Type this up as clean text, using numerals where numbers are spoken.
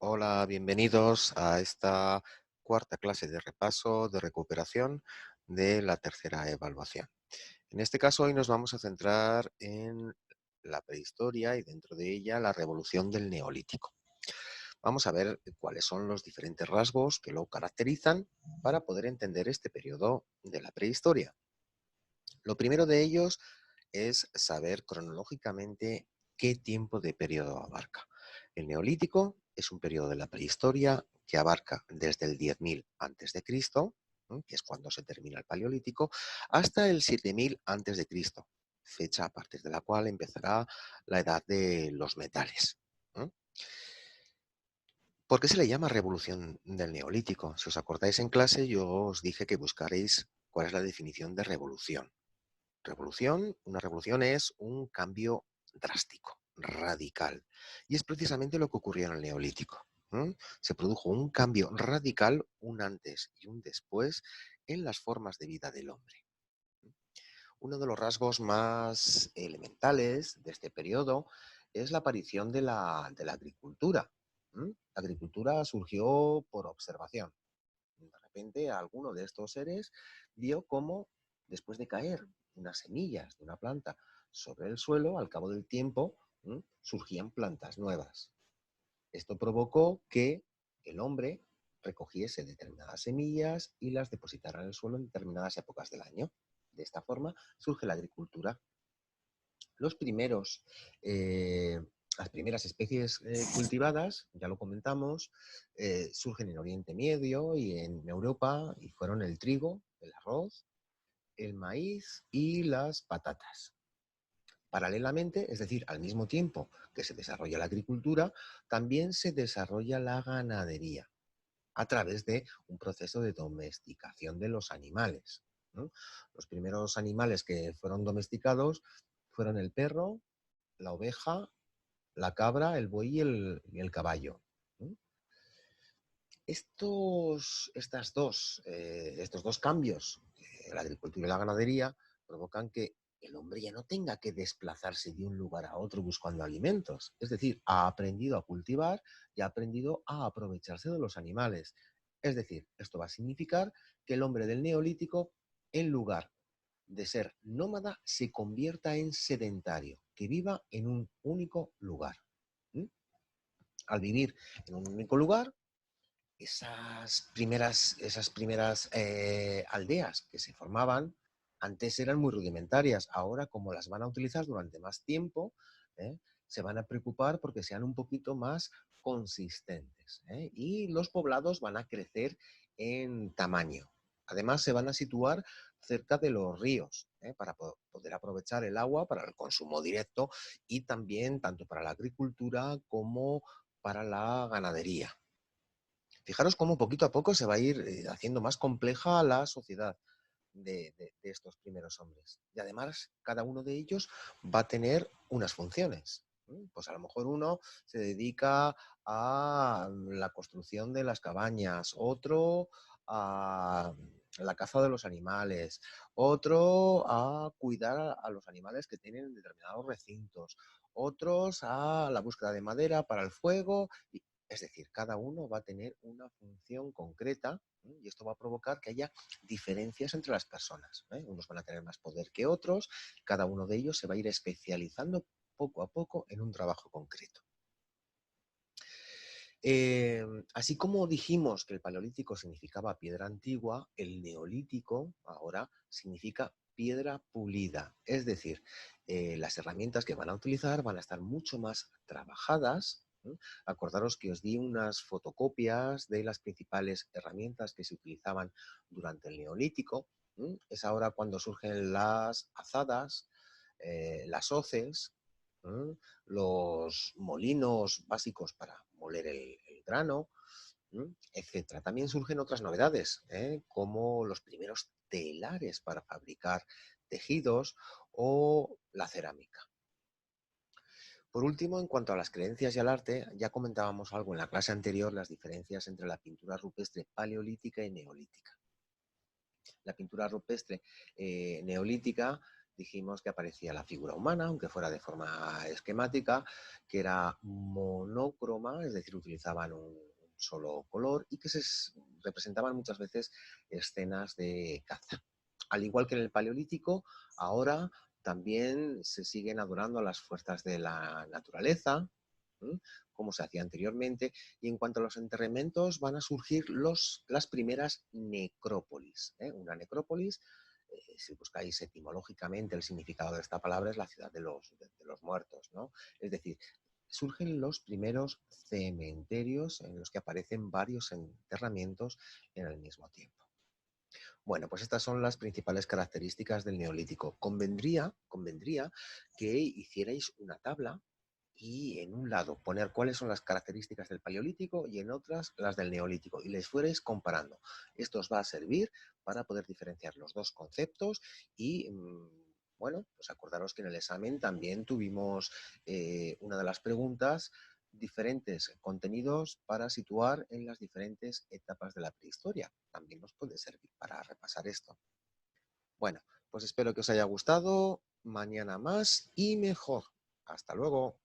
Hola, bienvenidos a esta cuarta clase de repaso de recuperación de la tercera evaluación. En este caso, hoy nos vamos a centrar en la prehistoria y dentro de ella la revolución del Neolítico. Vamos a ver cuáles son los diferentes rasgos que lo caracterizan para poder entender este periodo de la prehistoria. Lo primero de ellos es saber cronológicamente qué tiempo de periodo abarca. El Neolítico es un periodo de la prehistoria que abarca desde el 10.000 a.C., que es cuando se termina el Paleolítico, hasta el 7.000 a.C., fecha a partir de la cual empezará la edad de los metales. ¿Por qué se le llama revolución del Neolítico? Si os acordáis en clase, yo os dije que buscaréis cuál es la definición de revolución. Una revolución es un cambio drástico, radical. Y es precisamente lo que ocurrió en el Neolítico. Se produjo un cambio radical, un antes y un después, en las formas de vida del hombre. Uno de los rasgos más elementales de este periodo es la aparición de la agricultura. La agricultura surgió por observación. De repente, alguno de estos seres vio cómo, después de caer unas semillas de una planta sobre el suelo, al cabo del tiempo, surgían plantas nuevas. Esto provocó que el hombre recogiese determinadas semillas y las depositara en el suelo en determinadas épocas del año. De esta forma surge la agricultura. Los primeros, las primeras especies cultivadas, ya lo comentamos, surgen en Oriente Medio y en Europa y fueron el trigo, el arroz, el maíz y las patatas. Paralelamente, es decir, al mismo tiempo que se desarrolla la agricultura, también se desarrolla la ganadería a través de un proceso de domesticación de los animales, ¿no? Los primeros animales que fueron domesticados fueron el perro, la oveja, la cabra, el buey y el caballo. Estos dos cambios, la agricultura y la ganadería, provocan que el hombre ya no tenga que desplazarse de un lugar a otro buscando alimentos. Es decir, ha aprendido a cultivar y ha aprendido a aprovecharse de los animales. Es decir, esto va a significar que el hombre del Neolítico, en lugar de ser nómada, se convierta en sedentario, que viva en un único lugar. ¿Mm? Al vivir en un único lugar, esas primeras aldeas que se formaban antes eran muy rudimentarias. Ahora, como las van a utilizar durante más tiempo, ¿eh? Se van a preocupar porque sean un poquito más consistentes, ¿eh? Y los poblados van a crecer en tamaño. Además, se van a situar cerca de los ríos, para poder aprovechar el agua para el consumo directo y también tanto para la agricultura como para la ganadería. Fijaros cómo poquito a poco se va a ir haciendo más compleja la sociedad de estos primeros hombres. Y además, cada uno de ellos va a tener unas funciones. Pues a lo mejor uno se dedica a la construcción de las cabañas, otro a la caza de los animales, otro a cuidar a los animales que tienen determinados recintos, otros a la búsqueda de madera para el fuego. Es decir, cada uno va a tener una función concreta, y esto va a provocar que haya diferencias entre las personas. Unos van a tener más poder que otros, cada uno de ellos se va a ir especializando poco a poco en un trabajo concreto. Así como dijimos que el Paleolítico significaba piedra antigua, el Neolítico ahora significa piedra pulida. Es decir, las herramientas que van a utilizar van a estar mucho más trabajadas. Acordaros que os di unas fotocopias de las principales herramientas que se utilizaban durante el Neolítico. Es ahora cuando surgen las azadas, las hoces, ¿eh? Los molinos básicos para moler el grano, etcétera. También surgen otras novedades, como los primeros telares para fabricar tejidos o la cerámica. Por último, en cuanto a las creencias y al arte, ya comentábamos algo en la clase anterior, las diferencias entre la pintura rupestre paleolítica y neolítica. La pintura rupestre neolítica dijimos que aparecía la figura humana, aunque fuera de forma esquemática, que era monócroma, es decir, utilizaban un solo color y que representaban muchas veces escenas de caza. Al igual que en el Paleolítico, ahora también se siguen adorando a las fuerzas de la naturaleza, ¿eh? Como se hacía anteriormente, y en cuanto a los enterramientos van a surgir las primeras necrópolis. Una necrópolis, si buscáis etimológicamente el significado de esta palabra, es la ciudad de los muertos, ¿no? Es decir, surgen los primeros cementerios en los que aparecen varios enterramientos en el mismo tiempo. Bueno, pues estas son las principales características del Neolítico. Convendría que hicierais una tabla y en un lado poner cuáles son las características del Paleolítico y en otras las del Neolítico y les fuerais comparando. Esto os va a servir para poder diferenciar los dos conceptos y bueno, pues acordaros que en el examen también tuvimos una de las preguntas diferentes contenidos para situar en las diferentes etapas de la prehistoria. También nos puede servir para repasar esto. Bueno, pues espero que os haya gustado. Mañana más y mejor. Hasta luego.